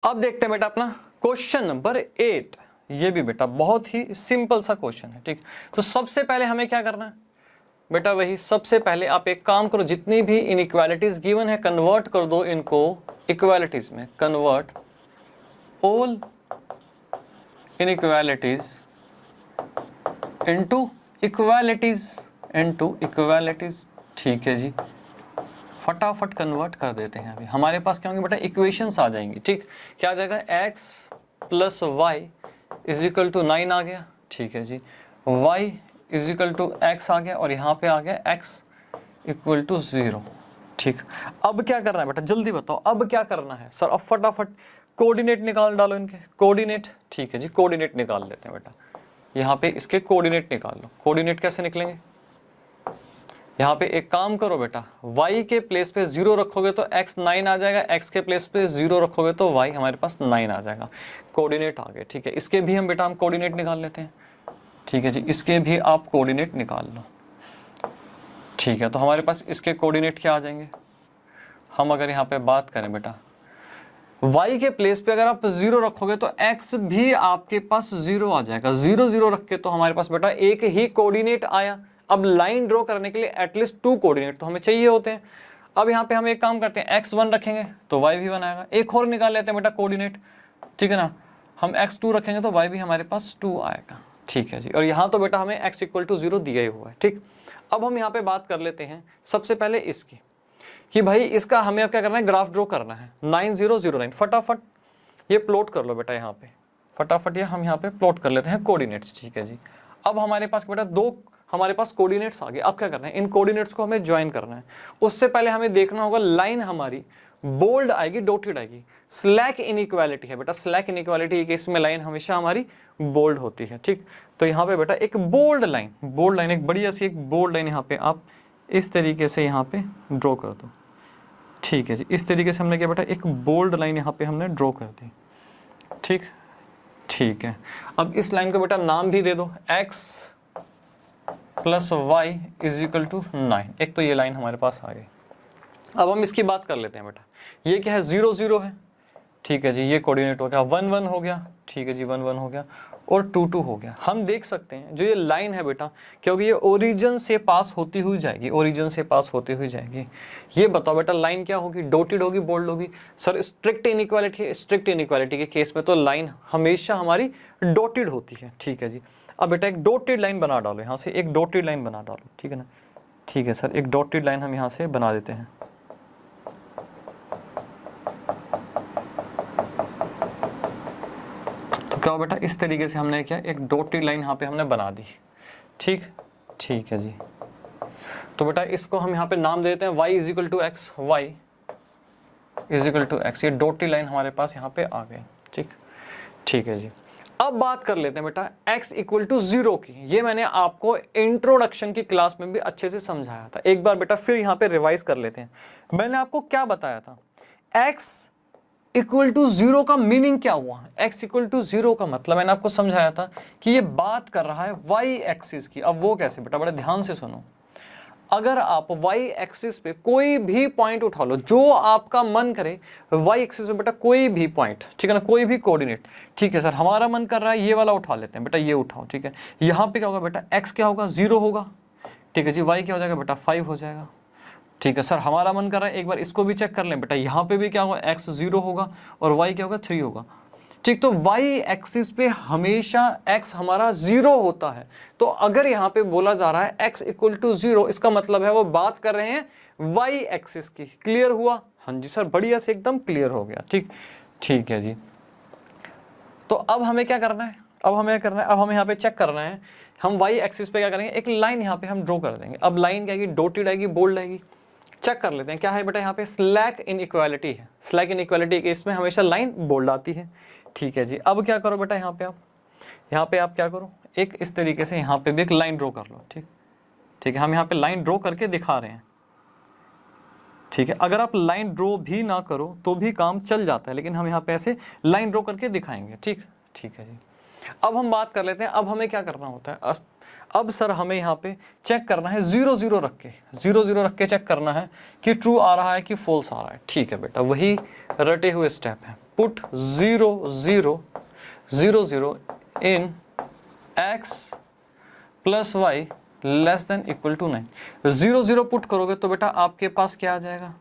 अब देखते हैं बेटा अपना क्वेश्चन नंबर 8। ये भी बेटा बहुत ही सिंपल सा क्वेश्चन है, ठीक। तो सबसे पहले हमें क्या करना है बेटा, वही सबसे पहले आप एक काम करो, जितनी भी इनइक्वालिटीज गिवन है कन्वर्ट कर दो इनको इक्वालिटीज में। Convert all inequalities into equalities, ठीक है जी। फटाफट कन्वर्ट कर देते हैं। अभी हमारे पास क्या होंगे बेटा, इक्वेशंस आ जाएंगी, ठीक। क्या आ जाएगा, x plus y is equal to 9 आ गया, ठीक है जी। y is equal to x आ गया और यहाँ पे आ गया x इक्वल टू 0, ठीक। अब क्या करना है बेटा, जल्दी बताओ अब क्या करना है सर। अब फटाफट कोऑर्डिनेट निकाल डालो इनके, कोऑर्डिनेट, ठीक है जी। कोऑर्डिनेट निकाल लेते हैं बेटा, यहाँ पे इसके कोऑर्डिनेट निकाल लो। कोऑर्डिनेट कैसे निकलेंगे, यहाँ पे एक काम करो बेटा, y के प्लेस पे 0 रखोगे तो x 9 आ जाएगा, x के प्लेस पे 0 रखोगे तो y हमारे पास 9 आ जाएगा। कोऑर्डिनेट आ गए, ठीक है। इसके भी हम बेटा हम कोऑर्डिनेट निकाल लेते हैं, ठीक है जी। इसके भी आप कोऑर्डिनेट निकाल लो, ठीक है। तो हमारे पास इसके कोऑर्डिनेट क्या आ जाएंगे, हम अगर यहाँ पे बात करें बेटा, y के प्लेस पे अगर आप 0 रखोगे तो x भी आपके पास 0 आ जाएगा। 0 0 रख के तो हमारे पास बेटा एक ही कोऑर्डिनेट आया। अब लाइन ड्रॉ करने के लिए एटलीस्ट 2 कोऑर्डिनेट तो हमें चाहिए होते हैं। अब यहाँ पे हम एक काम करते हैं, x1 रखेंगे तो y भी 1 आएगा। एक और निकाल लेते हैं बेटा कोऑर्डिनेट, ठीक है ना। हम x2 रखेंगे तो y भी हमारे पास 2 आएगा, ठीक है जी। और यहाँ तो बेटा हमें x इक्वल टू 0 दिया ही हुआ है, ठीक। अब हम यहाँ पे बात कर लेते हैं सबसे पहले इसकी, कि भाई इसका हमें अब क्या करना है, ग्राफ ड्रॉ करना है। 9 0 0 9 फटाफट ये प्लॉट कर लो बेटा, यहाँ पे फटाफट ये हम यहाँ पे प्लॉट कर लेते हैं कोऑर्डिनेट्स, ठीक है जी। अब हमारे पास बेटा हमारे पास कोऑर्डिनेट्स आ गए। अब क्या करना है, इन कोऑर्डिनेट्स को हमें ज्वाइन करना है। उससे पहले हमें देखना होगा लाइन हमारी बोल्ड आएगी, डॉटेड आएगी। स्लैक इनइक्वालिटी है बेटा, स्लैक इनइक्वालिटी के केस में लाइन हमेशा हमारी बोल्ड होती है, ठीक। तो यहाँ पे बेटा एक बोल्ड लाइन एक बढ़िया सी एक बोल्ड लाइन यहाँ पे आप इस तरीके से यहाँ पे ड्रॉ कर दो, ठीक है जी। इस तरीके से हमने क्या बेटा एक बोल्ड लाइन यहाँ पे हमने ड्रॉ कर दी, ठीक है। अब इस लाइन को बेटा नाम भी दे दो, x plus y is equal to 9। एक तो ये लाइन हमारे पास आ गई। अब हम इसकी बात कर लेते हैं बेटा, ये क्या है, 0 0 है, ठीक है जी। ये कोऑर्डिनेट हो गया, 1 1 हो गया, ठीक है जी। 1 1 हो गया और 2 2 हो गया। हम देख सकते हैं जो ये लाइन है बेटा, क्योंकि ये ओरिजिन से पास होती हुई जाएगी, ओरिजिन से पास होती हुई जाएगी। ये बताओ बेटा लाइन क्या होगी, डॉटेड होगी, बोल्ड होगी। सर स्ट्रिक्ट इनइक्वालिटी के केस में तो लाइन हमेशा हमारी डॉटेड होती है, ठीक है जी। अब बेटा एक डॉटेड लाइन बना डालो, यहाँ से एक डॉटेड लाइन बना डालो, ठीक है ना। ठीक है सर, एक डॉटेड लाइन हम यहाँ से बना देते हैं। तो क्या बेटा इस तरीके से हमने क्या एक डॉटेड लाइन यहाँ पे हमने बना दी, ठीक है जी। तो बेटा इसको हम यहाँ पे नाम देते हैं y is equal to x, y is equal to x. ये डॉटेड लाइन हमारे पास यहाँ पे आ गई, ठीक है जी। अब बात कर लेते हैं बेटा x इक्वल टू 0 की। ये मैंने आपको इंट्रोडक्शन की क्लास में भी अच्छे से समझाया था। एक बार बेटा फिर यहाँ पे रिवाइज कर लेते हैं। मैंने आपको क्या बताया था, x इक्वल टू 0 का मीनिंग क्या हुआ। x इक्वल टू 0 का मतलब मैंने आपको समझाया था कि ये बात कर रहा है y एक्सिस की। अब वो कैसे बेटा, बड़े ध्यान से सुनो। अगर आप y एक्सिस पे कोई भी पॉइंट उठा लो, जो आपका मन करे, y एक्सिस पे बेटा कोई भी पॉइंट, ठीक है ना, कोई भी कोऑर्डिनेट, ठीक है सर। हमारा मन कर रहा है ये वाला उठा लेते हैं बेटा, ये उठाओ, ठीक है। यहाँ पे क्या होगा बेटा, x क्या होगा, 0 होगा, ठीक है जी। y क्या हो जाएगा बेटा, 5 हो जाएगा, ठीक है सर। हमारा मन कर रहा है एक बार इसको भी चेक कर लें बेटा, यहाँ पे भी क्या होगा, x 0 होगा और y क्या होगा, 3 होगा, ठीक। तो y एक्सिस पे हमेशा x हमारा 0 होता है। तो अगर यहाँ पे बोला जा रहा है x इक्वल टू 0, इसका मतलब है वो बात कर रहे हैं y एक्सिस की। क्लियर हुआ? हाँ जी सर, बढ़िया से एकदम क्लियर हो गया, ठीक है जी। तो अब हमें क्या करना है, अब हमें यहाँ पे चेक करना है। हम y एक्सिस पे क्या करेंगे, एक लाइन यहाँ पे हम ड्रॉ कर देंगे। अब लाइन क्या आएगी, डॉटेड आएगी, बोल्ड आएगी। चेक कर लेते हैं क्या है बेटा, यहाँ पे स्लैक इनइक्वालिटी है। स्लैक इनइक्वालिटी के इसमें हमेशा लाइन बोल्ड आती है, ठीक है जी। अब क्या करो बेटा, यहाँ पे आप क्या करो, एक इस तरीके से यहाँ पे भी एक लाइन ड्रॉ कर लो, ठीक है। हम यहाँ पे लाइन ड्रॉ करके दिखा रहे हैं, ठीक है। अगर आप लाइन ड्रॉ भी ना करो तो भी काम चल जाता है, लेकिन हम यहाँ पे ऐसे लाइन ड्रॉ करके दिखाएंगे, ठीक है जी। अब हम बात कर लेते हैं, अब हमें क्या करना होता है। अब सर हमें यहाँ पे चेक करना है 0 0 रख के चेक करना है कि ट्रू आ रहा है कि फॉल्स आ रहा है, ठीक है बेटा। वही रटे हुए स्टेप है। Put 0 0 0 0 in x plus y less than equal to 9। 0 0 put करोगे तो बेटा आपके पास क्या आ जाएगा,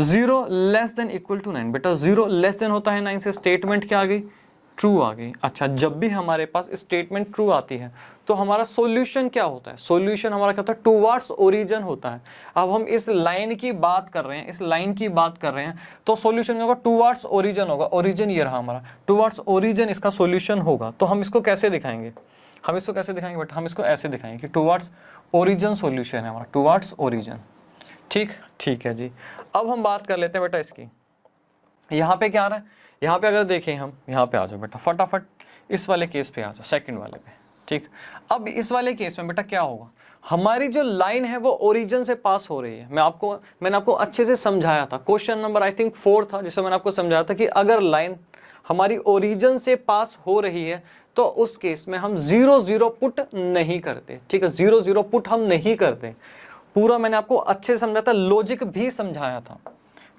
0 लेस देन इक्वल टू 9। बेटा 0 लेस देन होता है 9 से स्टेटमेंट क्या आ गई, ट्रू आ गई। अच्छा, जब भी हमारे पास स्टेटमेंट ट्रू आती है तो हमारा सॉल्यूशन क्या होता है, सॉल्यूशन हमारा क्या होता है, टुवर्ड्स ओरिजिन होता है। अब हम इस लाइन की बात कर रहे हैं, इस लाइन की बात कर रहे हैं, तो सॉल्यूशन होगा टुवर्ड्स ओरिजिन होगा। ओरिजिन ये रहा हमारा, टुवर्ड्स ओरिजिन इसका सॉल्यूशन होगा। तो हम इसको कैसे दिखाएंगे, हम इसको कैसे दिखाएंगे बेटा, हम इसको ऐसे दिखाएंगे कि टुवर्ड्स ओरिजिन सॉल्यूशन है हमारा, टुवर्ड्स ओरिजिन। ठीक है जी। अब हम बात कर लेते हैं बेटा इसकी, यहाँ पे क्या आ रहा है, यहाँ पे अगर देखें हम, यहाँ पे आ जाओ बेटा फटाफट इस वाले केस पे आ जाओ, सेकंड वाले पे। ठीक, अब इस वाले केस में बेटा क्या होगा, हमारी जो लाइन है वो ओरिजिन से पास हो रही है। मैंने आपको अच्छे से समझाया था, क्वेश्चन नंबर आई थिंक 4 था, जिसमें मैंने आपको समझाया था कि अगर लाइन हमारी ओरिजिन से पास हो रही है तो उस केस में हम 0 0 पुट नहीं करते। ठीक है, 0 0 पुट हम नहीं करते। पूरा मैंने आपको अच्छे से समझाया था, लॉजिक भी समझाया था।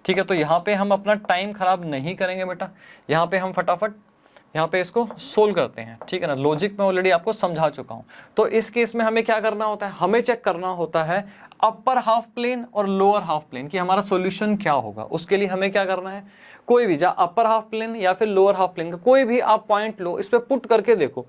ठीक है, तो यहाँ पे हम अपना टाइम खराब नहीं करेंगे बेटा, यहाँ पे हम फटाफट यहाँ पे इसको सोल्व करते हैं। ठीक है ना, लॉजिक में ऑलरेडी आपको समझा चुका हूँ। तो इस केस में हमें क्या करना होता है, हमें चेक करना होता है अपर हाफ प्लेन और लोअर हाफ प्लेन कि हमारा सॉल्यूशन क्या होगा। उसके लिए हमें क्या करना है, कोई भी, चाहे अपर हाफ प्लेन या फिर लोअर हाफ प्लेन का कोई भी आप पॉइंट लो, इस पर पुट करके देखो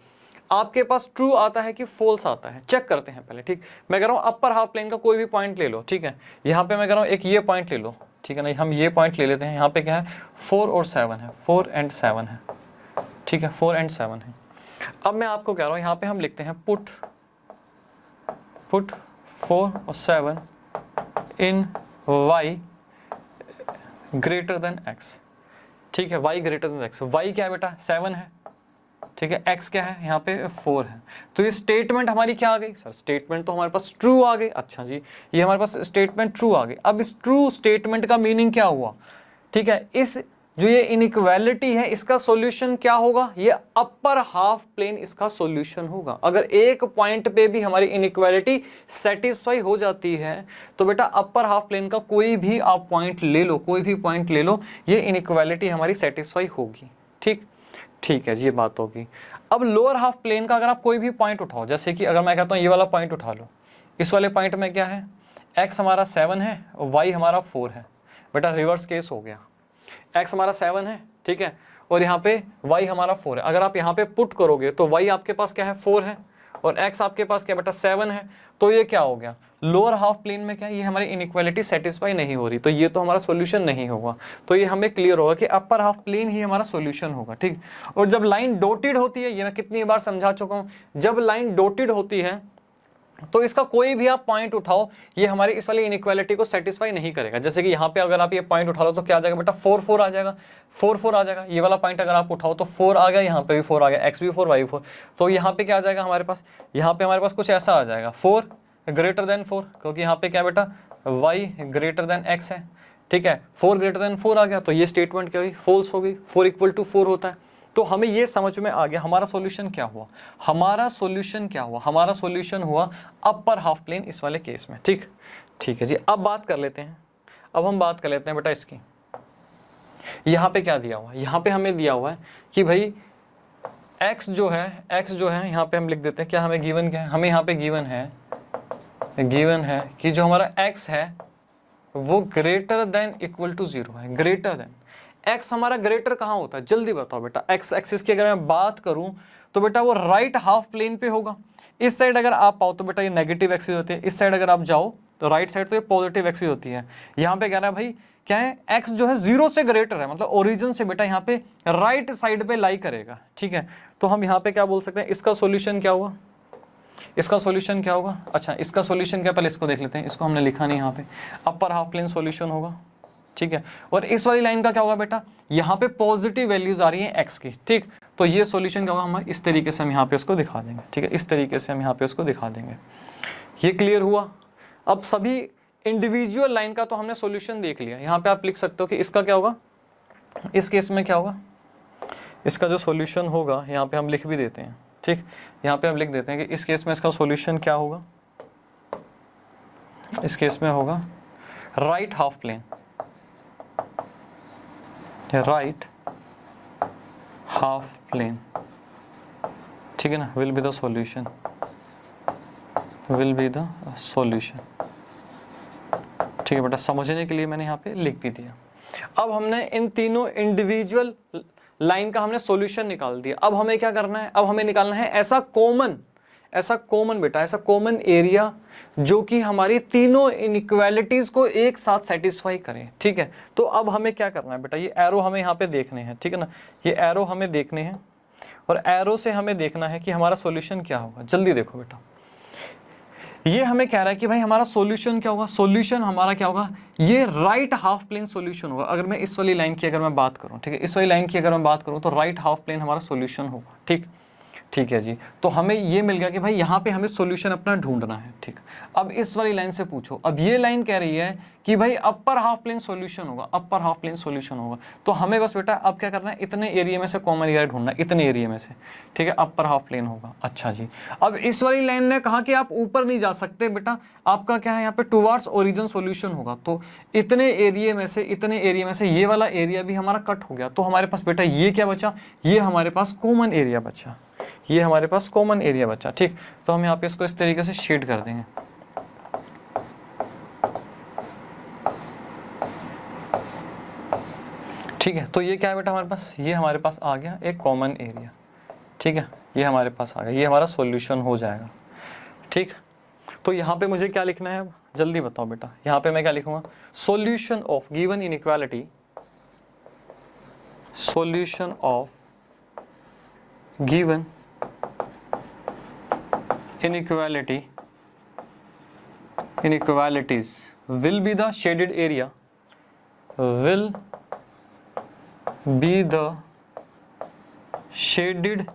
आपके पास ट्रू आता है कि फॉल्स आता है, चेक करते हैं पहले। ठीक, मैं कह रहा हूँ अपर हाफ प्लेन का कोई भी पॉइंट ले लो। ठीक है, यहाँ पे मैं कह रहा हूँ एक ये पॉइंट ले लो। ठीक है ना, हम ये पॉइंट ले लेते हैं। यहाँ पे क्या है, 4 और 7 है, 4 एंड 7 है। ठीक है, 4 एंड 7 है। अब मैं आपको कह रहा हूँ यहाँ पे हम लिखते हैं पुट 4 और 7 इन y ग्रेटर देन x। ठीक है, y greater then x। y क्या है बेटा, 7 है। ठीक है, x क्या है, यहाँ पे 4 है। तो ये स्टेटमेंट हमारी क्या आ गई सर, स्टेटमेंट तो हमारे पास ट्रू आ गई। अच्छा जी, ये हमारे पास स्टेटमेंट ट्रू आ गई। अब इस ट्रू स्टेटमेंट का मीनिंग क्या हुआ, ठीक है, इस जो ये इनइक्वालिटी है इसका सॉल्यूशन क्या होगा, ये अपर हाफ प्लेन इसका सॉल्यूशन होगा। अगर एक पॉइंट पे भी हमारी इनइक्वालिटी सेटिस्फाई हो जाती है तो बेटा अपर हाफ प्लेन का कोई भी आप पॉइंट ले लो, कोई भी पॉइंट ले लो, ये इनइक्वालिटी हमारी सेटिस्फाई होगी। ठीक है जी, ये बात होगी। अब लोअर हाफ प्लेन का अगर आप कोई भी पॉइंट उठाओ, जैसे कि अगर मैं कहता हूँ ये वाला पॉइंट उठा लो, इस वाले पॉइंट में क्या है, x हमारा 7 है और y हमारा 4 है। बेटा रिवर्स केस हो गया, x हमारा 7 है, ठीक है, और यहाँ पे y हमारा 4 है। अगर आप यहाँ पे पुट करोगे तो y आपके पास क्या है, 4 है, और x आपके पास क्या बेटा 7 है। तो ये क्या हो गया, लोअर हाफ प्लेन में क्या है, ये हमारी इनइक्वालिटी सेटिस्फाई नहीं हो रही, तो ये तो हमारा सॉल्यूशन नहीं होगा। तो ये हमें क्लियर होगा कि अपर हाफ प्लेन ही हमारा सॉल्यूशन होगा। ठीक, और जब लाइन डॉटेड होती है, ये मैं कितनी बार समझा चुका हूँ, जब लाइन डॉटेड होती है तो इसका कोई भी आप पॉइंट उठाओ, ये हमारी इस वाली इनइक्वालिटी को सेटिस्फाई नहीं करेगा। जैसे कि यहाँ पे अगर आप ये पॉइंट उठा लो तो क्या आ जाएगा बेटा, 4 4 आ जाएगा, 4 4 आ जाएगा। ये वाला पॉइंट अगर आप उठाओ तो 4 आ गया, यहाँ पे भी 4 आ गया, x भी 4 y भी 4। तो यहाँ पे क्या आ जाएगा हमारे पास, यहाँ पे हमारे पास कुछ ऐसा आ जाएगा, 4 ग्रेटर देन 4, क्योंकि यहाँ पे क्या बेटा y ग्रेटर देन x है। ठीक है, 4 ग्रेटर देन 4 आ गया, तो ये स्टेटमेंट क्या हुई, फॉल्स हो गई। 4 इक्वल टू 4 होता है। तो हमें ये समझ में आ गया हमारा सॉल्यूशन क्या हुआ, हमारा सॉल्यूशन क्या हुआ, हमारा सॉल्यूशन हुआ अपर हाफ प्लेन इस वाले केस में। ठीक है जी। अब बात कर लेते हैं, अब हम बात कर लेते हैं बेटा इसकी, यहाँ पे क्या दिया हुआ है, यहाँ पे हमें दिया हुआ है कि भाई x जो है यहाँ पे हम लिख देते हैं, क्या हमें गिवन क्या है, हमें यहाँ पे गिवन है कि जो हमारा x है वो ग्रेटर देन इक्वल टू 0 है। ग्रेटर देन x हमारा ग्रेटर कहाँ होता है, जल्दी बताओ बेटा। x एक्सिस की अगर मैं बात करूं तो बेटा वो राइट हाफ प्लेन पे होगा। इस साइड अगर आप आओ तो बेटा ये नेगेटिव एक्सिस होती है, इस साइड अगर आप जाओ तो राइट साइड तो ये पॉजिटिव एक्सिस होती है। यहाँ पे कह रहा है भाई क्या है, x जो है 0 से ग्रेटर है, मतलब ओरिजिन से बेटा यहाँ पे राइट साइड पे लाई करेगा। ठीक है, तो हम यहाँ पे क्या बोल सकते हैं, इसका सोल्यूशन क्या हुआ, इसका सॉल्यूशन क्या होगा। अच्छा, इसका सॉल्यूशन क्या, पहले इसको देख लेते हैं, इसको हमने लिखा नहीं यहाँ पे, अपर हाफ प्लेन सॉल्यूशन होगा। ठीक है, और इस वाली लाइन का क्या होगा बेटा, यहाँ पे पॉजिटिव वैल्यूज आ रही हैं x की। ठीक, तो ये सॉल्यूशन क्या होगा, हम इस तरीके से हम यहाँ पे इसको दिखा देंगे। ठीक है, इस तरीके से हम यहाँ पे इसको दिखा देंगे। ये क्लियर हुआ। अब सभी इंडिविजुअल लाइन का तो हमने सॉल्यूशन देख लिया। यहाँ पे आप लिख सकते हो कि इसका क्या होगा, इस केस में क्या होगा, इसका जो सॉल्यूशन होगा यहाँ पे हम लिख भी देते हैं। ठीक, यहाँ पे हम लिख देते हैं कि इस केस में इसका सॉल्यूशन क्या होगा, इस केस में होगा right half plane, right half plane, ठीक है ना, will be the solution, will be the solution. ठीक है बेटा, समझने के लिए मैंने यहाँ पे लिख भी दिया। अब हमने इन तीनों इंडिविजुअल लाइन का हमने सॉल्यूशन निकाल दिया। अब हमें क्या करना है, अब हमें निकालना है ऐसा कॉमन बेटा, ऐसा कॉमन एरिया जो कि हमारी तीनों इनइक्वालिटीज को एक साथ सेटिस्फाई करें। ठीक है, तो अब हमें क्या करना है बेटा, ये एरो हमें यहाँ पे देखने हैं, ठीक है ना, ये एरो हमें देखने हैं और एरो से हमें देखना है कि हमारा सॉल्यूशन क्या होगा। जल्दी देखो बेटा, ये हमें कह रहा है कि भाई हमारा सॉल्यूशन क्या होगा, सॉल्यूशन हमारा क्या होगा, ये राइट हाफ प्लेन सॉल्यूशन होगा। अगर मैं इस वाली लाइन की अगर मैं बात करूं, ठीक है, इस वाली लाइन की अगर मैं बात करूं तो राइट हाफ प्लेन हमारा सॉल्यूशन होगा। ठीक है जी, तो हमें ये मिल गया कि भाई यहाँ पे हमें सॉल्यूशन अपना ढूंढना है। ठीक, अब इस वाली लाइन से पूछो, अब ये लाइन कह रही है कि भाई अपर हाफ प्लेन सॉल्यूशन होगा, अपर हाफ प्लेन सॉल्यूशन होगा। तो हमें बस बेटा अब क्या करना है, इतने एरिया में से कॉमन एरिया ढूंढना है, इतने एरिया में से, ठीक है, अपर हाफ प्लेन होगा। अच्छा जी, अब इस वाली लाइन ने कहा कि आप ऊपर नहीं जा सकते बेटा, आपका क्या है यहाँ पे टुवार्ड्स ओरिजिन सॉल्यूशन होगा। तो इतने एरिया में से ये वाला एरिया भी हमारा कट हो गया। तो हमारे पास बेटा ये क्या बचा, ये हमारे पास कॉमन एरिया बचा, ये हमारे पास कॉमन एरिया बचा। ठीक, तो हम यहाँ पे इसको इस तरीके से शेड कर देंगे। ठीक है, तो ये क्या है बेटा हमारे पास, ये हमारे पास आ गया एक कॉमन एरिया। ठीक है, ये हमारे पास आ गया, ये हमारा सॉल्यूशन हो जाएगा। ठीक, तो यहाँ पे मुझे क्या लिखना है, अब जल्दी बताओ बेटा, यहाँ पे मैं क्या लिखूंगा, solution of given inequality, solution of given inequalities will be the shaded area, will be the shaded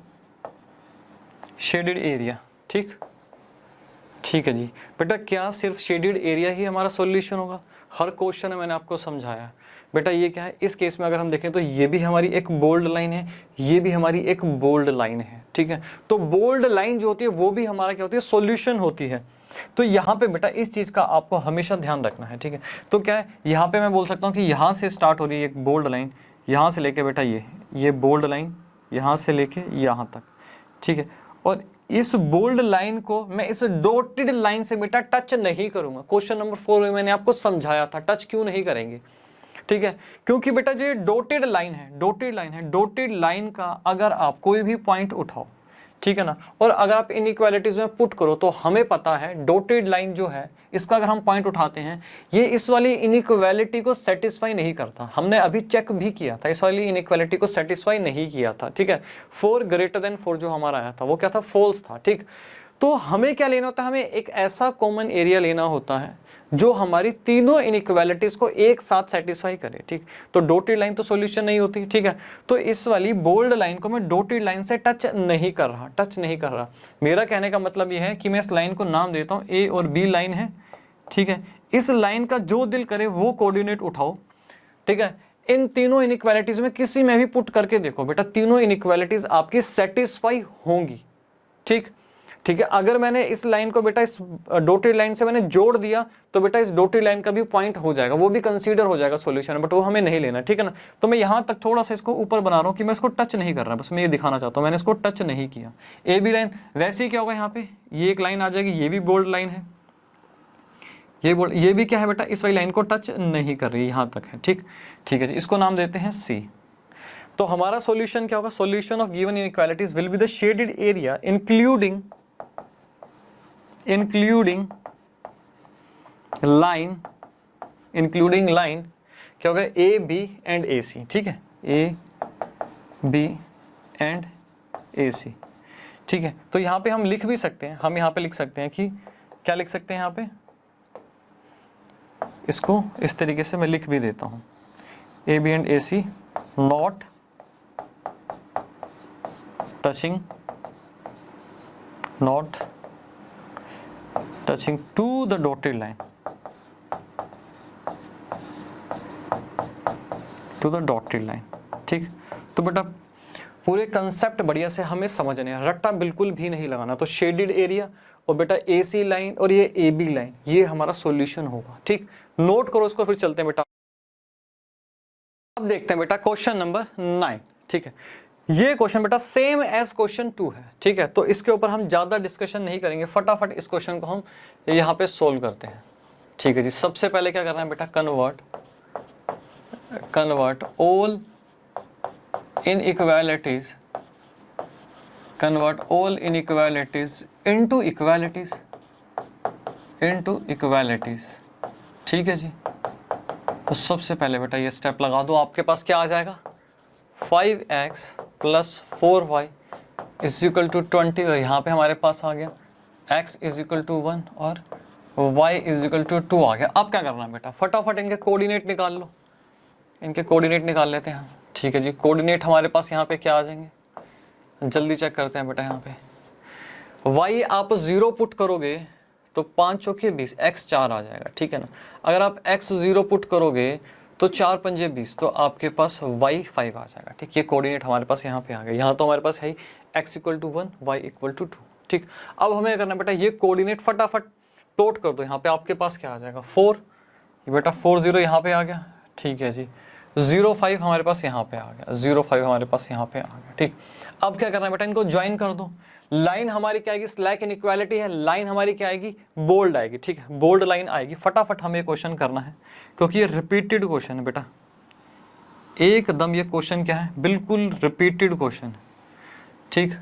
area। ठीक है जी बेटा, क्या सिर्फ शेडेड एरिया ही हमारा सॉल्यूशन होगा? हर क्वेश्चन में मैंने आपको समझाया बेटा, ये क्या है, इस केस में अगर हम देखें तो ये भी हमारी एक बोल्ड लाइन है, ये भी हमारी एक बोल्ड लाइन है। ठीक है, तो बोल्ड लाइन जो होती है वो भी हमारा क्या होती है, सॉल्यूशन होती है। तो यहाँ पे बेटा इस चीज का आपको हमेशा ध्यान रखना है। ठीक है, तो क्या है, यहाँ पे मैं बोल सकता हूँ कि यहाँ से स्टार्ट हो रही है एक बोल्ड लाइन, यहाँ से लेके बेटा ये बोल्ड लाइन यहाँ से लेके यहाँ तक। ठीक है, और इस बोल्ड लाइन को मैं इस डॉटेड लाइन से बेटा टच नहीं करूंगा। क्वेश्चन नंबर 4 में मैंने आपको समझाया था टच क्यों नहीं करेंगे। ठीक है, क्योंकि बेटा जो ये डॉटेड लाइन है, डॉटेड लाइन का अगर आप कोई भी पॉइंट उठाओ, ठीक है ना, और अगर आप इनइक्वालिटीज में पुट करो तो हमें पता है डॉटेड लाइन जो है इसका अगर हम पॉइंट उठाते हैं ये इस वाली इनइक्वालिटी को सेटिस्फाई नहीं करता। हमने अभी चेक भी किया था, इस वाली इनइक्वालिटी को सेटिस्फाई नहीं किया था। ठीक है, 4 ग्रेटर देन 4 जो हमारा आया था वो क्या था, फॉल्स था। ठीक, तो हमें क्या लेना होता है, हमें एक ऐसा कॉमन एरिया लेना होता है जो हमारी तीनों इनइक्वालिटीज को एक साथ सेटिस्फाई करे। ठीक, तो डॉटेड लाइन तो सॉल्यूशन नहीं होती। ठीक है, तो इस वाली बोल्ड लाइन को मैं डॉटेड लाइन से टच नहीं कर रहा। मेरा कहने का मतलब यह है कि मैं इस लाइन को नाम देता हूं ए और बी लाइन है। ठीक है, इस लाइन का जो दिल करे वो कोऑर्डिनेट उठाओ। ठीक है, इन तीनों इनइक्वालिटीज में किसी में भी पुट करके देखो बेटा, तीनों इनइक्वालिटीज आपकी सेटिस्फाई होंगी। ठीक है, अगर मैंने इस लाइन को बेटा इस डॉटेड लाइन से मैंने जोड़ दिया तो बेटा इस डॉटेड लाइन का भी पॉइंट हो जाएगा, वो भी कंसीडर हो जाएगा सॉल्यूशन, बट वो हमें नहीं लेना। ठीक है ना, तो मैं यहाँ तक थोड़ा सा इसको ऊपर बना रहा हूँ कि मैं इसको टच नहीं कर रहा, बस मैं ये दिखाना चाहता हूँ मैंने इसको टच नहीं किया। ए बी लाइन वैसे ही क्या होगा, यहाँ पे ये एक लाइन आ जाएगी, ये भी बोल्ड लाइन है, ये भी क्या है बेटा, इस वाली लाइन को टच नहीं कर रही, यहाँ तक है। ठीक है जी, इसको नाम देते हैं सी। तो हमारा सॉल्यूशन क्या होगा, solution of given inequalities will be the shaded area including line क्या होगा, ए बी एंड ए सी। ठीक है, A B and A C. ठीक है, तो यहाँ पे हम लिख भी सकते हैं, हम यहाँ पे लिख सकते हैं कि क्या लिख सकते हैं, यहाँ पे इसको इस तरीके से मैं लिख भी देता हूँ, A B and A C not touching to the dotted line, ठीक। तो बेटा पूरे कंसेप्ट बढ़िया से हमें समझने हैं, रट्टा बिल्कुल भी नहीं लगाना। तो शेडेड एरिया और बेटा AC लाइन और ये AB लाइन, ये हमारा सॉल्यूशन होगा। ठीक, नोट करो इसको, फिर चलते हैं बेटा। अब देखते हैं बेटा क्वेश्चन नंबर 9। ठीक है, ये क्वेश्चन बेटा सेम एज क्वेश्चन 2 है, ठीक है। तो इसके ऊपर हम ज्यादा डिस्कशन नहीं करेंगे, फटाफट इस क्वेश्चन को हम यहाँ पे सोल्व करते हैं, ठीक है जी। सबसे पहले क्या करना है बेटा, convert all inequalities, convert all inequalities into equalities, ठीक है जी। तो सबसे पहले बेटा ये स्टेप लगा दो, आपके पास क्या आ जाएगा, 5x plus 4y is equal to 20, और यहाँ पे हमारे पास आ गया x इज इक्वल टू 1 और y इज इक्वल टू 2 आ गया। अब क्या करना है बेटा, फटाफट इनके कोऑर्डिनेट निकाल लो, इनके कोऑर्डिनेट निकाल लेते हैं, ठीक है जी। कोऑर्डिनेट हमारे पास यहाँ पे क्या आ जाएंगे, जल्दी चेक करते हैं बेटा। यहाँ पे y आप 0 पुट करोगे तो 5 चौके 20, x 4 आ जाएगा, ठीक है ना। अगर आप x 0 पुट करोगे तो 4 पंजे 20, तो आपके पास y 5 आ जाएगा, ठीक। ये कोऑर्डिनेट हमारे पास यहाँ पे आ गया। यहाँ तो हमारे पास है x equal to 1, y equal to 2, ठीक। अब हमें करना बेटा ये कोऑर्डिनेट फटाफट प्लॉट कर दो। यहाँ पे आपके पास क्या आ जाएगा, 4, ये बेटा 4 0 यहाँ पे आ गया, ठीक है जी। 0 5 हमारे पास यहाँ पे आ गया, 0 5 हमारे पास यहाँ पे आ गया, ठीक। अब क्या करना है बेटा, इनको ज्वाइन कर दो। लाइन हमारी क्या आएगी, स्लैक इनइक्वालिटी है, लाइन हमारी क्या आएगी, बोल्ड आएगी, ठीक है, बोल्ड लाइन आएगी। फटाफट हमें क्वेश्चन करना है क्योंकि ये रिपीटेड क्वेश्चन है बेटा, एकदम ये क्वेश्चन क्या है, बिल्कुल रिपीटेड क्वेश्चन है, ठीक।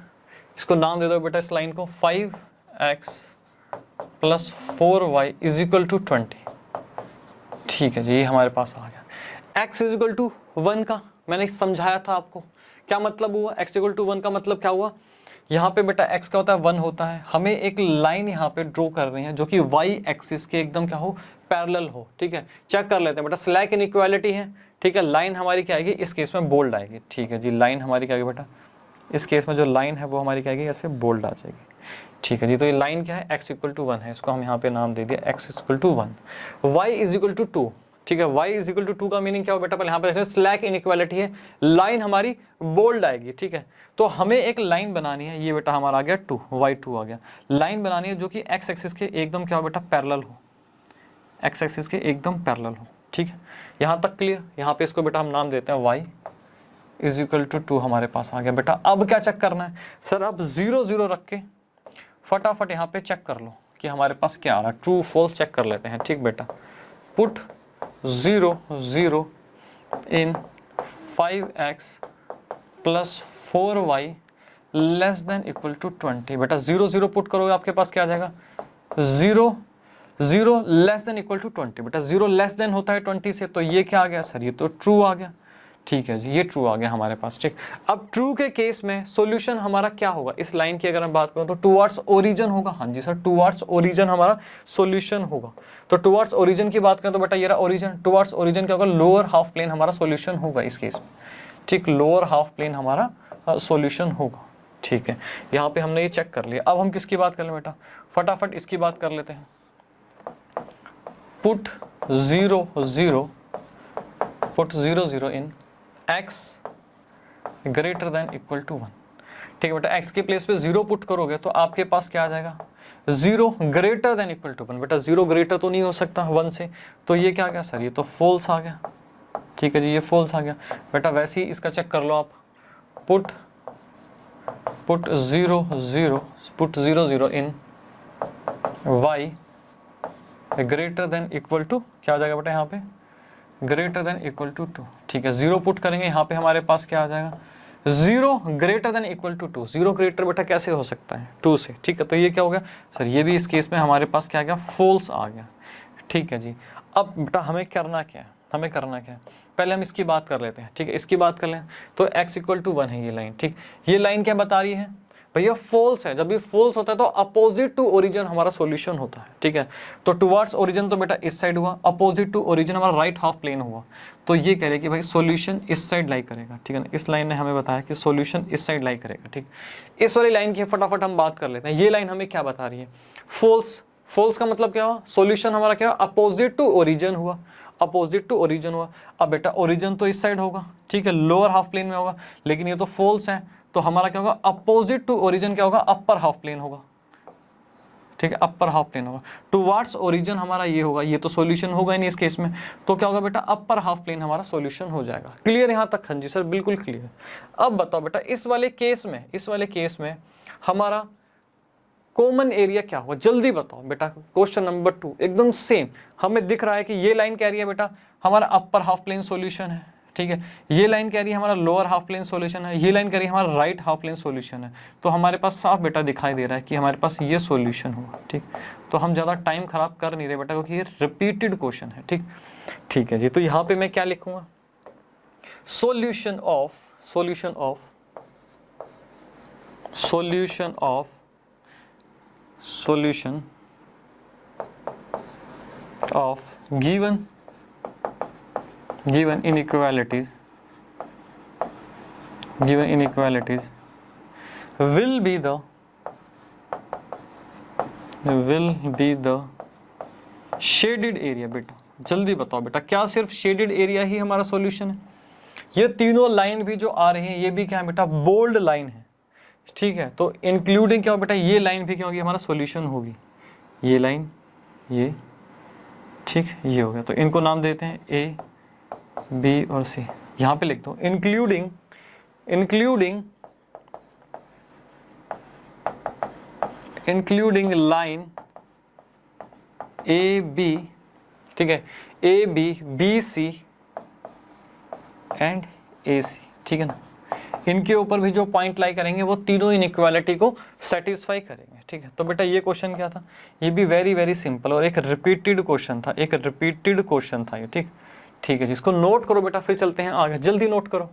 इसको नाम दे दो बेटा इस लाइन को, 5x plus 4y is equal to 20, ठीक है जी। ये हमारे पास आ गया। x इज इक्वल टू 1 का मैंने समझाया था आपको, क्या मतलब हुआ, x इक्वल टू 1 का मतलब क्या हुआ, यहाँ पे बेटा x का होता है 1 होता है, हमें एक लाइन यहाँ पे ड्रॉ कर रही है जो कि y एक्सिस के एकदम क्या हो, पैरेलल हो, ठीक है। चेक कर लेते हैं बेटा, स्लैक इनइक्वालिटी है, ठीक है। लाइन हमारी क्या आएगी, इस केस में बोल्ड आएगी, ठीक है जी। लाइन हमारी क्या आएगी बेटा, इस केस में जो लाइन है वो हमारी क्या आएगी, ऐसे बोल्ड आ जाएगी, ठीक है जी। तो ये लाइन क्या है, x इक्वल टू 1 है, इसको हम यहाँ पे नाम दे दिया x equal to 1, y is equal to 2, ठीक है। y इज इक्वल टू 2 का मीनिंग क्या हो बेटा, पहले यहाँ पे देखते हैं, स्लैक इनइक्वालिटी है, लाइन हमारी बोल्ड आएगी, ठीक है। तो हमें एक लाइन बनानी है, ये बेटा हमारा आ गया 2, y2 आ गया। लाइन बनानी है जो कि x एक्सिस के एकदम क्या हो बेटा, पैरेलल हो, x एक्सिस के एकदम पैरेलल हो, ठीक है। यहाँ तक क्लियर। यहाँ पे इसको बेटा हम नाम देते हैं y इज इक्वल टू 2 हमारे पास आ गया बेटा। अब क्या चेक करना है सर, अब 0 0 रख के फटाफट यहाँ पे चेक कर लो कि हमारे पास क्या आ रहा है, ट्रू फॉल्स चेक कर लेते हैं, ठीक बेटा। Put 0 0 in 5x plus 4y less than equal to 20, बेटा 0 0 पुट करोगे आपके पास क्या आ जाएगा, 0 0 लेस देन इक्वल टू 20, बेटा 0 लेस देन होता है 20 से, तो ये क्या आ गया सर, ये तो ट्रू आ गया, ठीक है जी। ये ट्रू आ गया हमारे पास, ठीक। अब ट्रू के केस में सॉल्यूशन हमारा क्या होगा, इस लाइन की अगर मैं बात करूं तो टुवर्ड्स ओरिजिन होगा, हाँ जी सर, टुवर्ड्स ओरिजिन हमारा सॉल्यूशन होगा। तो टुवर्ड्स ओरिजिन की बात करें तो बेटा ये रहा ओरिजिन, टुवर्ड्स ओरिजिन क्या होगा, लोअर हाफ प्लेन हमारा सॉल्यूशन होगा इस केस में, ठीक। लोअर हाफ प्लेन हमारा सॉल्यूशन होगा, ठीक है। यहाँ पे हमने ये चेक कर लिया। अब हम किसकी बात कर लें बेटा, फटाफट इसकी बात कर लेते हैं। Put 0 0 in x greater than equal to 1, ठीक है बेटा। x के प्लेस पे 0 पुट करोगे तो आपके पास क्या आ जाएगा, 0 ग्रेटर देन इक्वल टू 1, बेटा 0 ग्रेटर तो नहीं हो सकता 1 से, तो ये क्या आ गया सर, ये तो फॉल्स आ गया, ठीक है जी, ये फॉल्स आ गया बेटा। वैसे ही इसका चेक कर लो आप, put 0 0 in y greater than equal to क्या आ जाएगा बेटा, यहाँ पे ग्रेटर देन इक्वल टू 2, ठीक है। 0 पुट करेंगे यहाँ पे हमारे पास क्या आ जाएगा, 0 greater than equal to 2, 0 greater बेटा कैसे हो सकता है 2 से, ठीक है। तो ये क्या हो गया सर, ये भी इस केस में हमारे पास क्या आ गया, फॉल्स आ गया, ठीक है जी। अब बेटा हमें करना क्या है, हमें करना क्या है, पहले हम इसकी बात कर लेते हैं, ठीक है। इसकी बात कर लें तो x इक्वल टू 1 है ये लाइन, ठीक। ये लाइन क्या बता रही है भैया, फॉल्स है। जब भी फॉल्स होता है तो अपोजिट टू ओरिजिन हमारा सॉल्यूशन होता है, ठीक है। तो टुवर्ड्स ओरिजिन तो बेटा इस साइड हुआ, अपोजिट टू ओरिजिन हमारा राइट हाफ प्लेन हुआ, तो ये कह रहे कि भाई सॉल्यूशन इस साइड लाई करेगा, ठीक है ना। इस लाइन ने हमें बताया कि सॉल्यूशन इस साइड लाई करेगा, ठीक। इस वाली लाइन की फटाफट हम बात कर लेते हैं। ये लाइन हमें क्या बता रही है, फॉल्स। फॉल्स का मतलब क्या हुआ, सॉल्यूशन हमारा क्या हुआ, अपोजिट टू ओरिजिन हुआ, अपोजिट टू ओरिजिन हुआ। अब बेटा ओरिजिन तो इस साइड होगा, ठीक है, लोअर हाफ प्लेन में होगा, लेकिन ये तो फॉल्स है, तो हमारा क्या होगा, अपोजिट टू ओरिजिन क्या होगा, अपर हाफ प्लेन होगा, ठीक है, अपर हाफ प्लेन होगा। टुवार्ड्स ओरिजिन हमारा ये होगा, ये तो सॉल्यूशन होगा ही नहीं इस केस में, तो क्या होगा बेटा, अपर हाफ प्लेन हमारा सॉल्यूशन हो जाएगा। क्लियर यहाँ तक? हाँ जी सर बिल्कुल क्लियर। अब बताओ बेटा इस वाले केस में हमारा कॉमन एरिया क्या होगा, जल्दी बताओ बेटा। क्वेश्चन नंबर 2 एकदम सेम, हमें दिख रहा है कि ये लाइन कह रही है बेटा हमारा अपर हाफ प्लेन सॉल्यूशन है, ठीक है, ये लाइन कह रही है हमारा लोअर हाफ प्लेन सॉल्यूशन है, ये लाइन कह रही है हमारा राइट हाफ प्लेन सॉल्यूशन है। तो हमारे पास साफ बेटा दिखाई दे रहा है कि हमारे पास ये सॉल्यूशन होगा, ठीक। तो हम ज़्यादा टाइम खराब कर नहीं रहे बेटा, क्योंकि ये रिपीटेड क्वेश्चन है, ठीक। ठीक है जी, तो यहाँ पे मैं क्या लिखूंगा, solution of given inequalities will be the shaded area। बेटा जल्दी बताओ बेटा, क्या सिर्फ शेडेड एरिया ही हमारा सॉल्यूशन है? ये तीनों लाइन भी जो आ रही हैं ये भी क्या है बेटा, बोल्ड लाइन है, ठीक है। तो इंक्लूडिंग क्या हो बेटा, ये लाइन भी क्या होगी, हमारा सॉल्यूशन होगी, ये लाइन, ये, ठीक, ये हो गया। तो इनको नाम देते हैं ए, बी और सी। यहाँ पे लिख दो इंक्लूडिंग लाइन ए बी, ठीक है, A B, B C and A C, ठीक है ना। इनके ऊपर भी जो पॉइंट लाई करेंगे वो तीनों इनइक्वालिटी को सेटिस्फाई करेंगे, ठीक है। तो बेटा ये क्वेश्चन क्या था, ये भी वेरी वेरी सिंपल और एक रिपीटेड क्वेश्चन था, ये ठीक। ठीक है, जिसको नोट करो बेटा, फिर चलते हैं आगे, जल्दी नोट करो।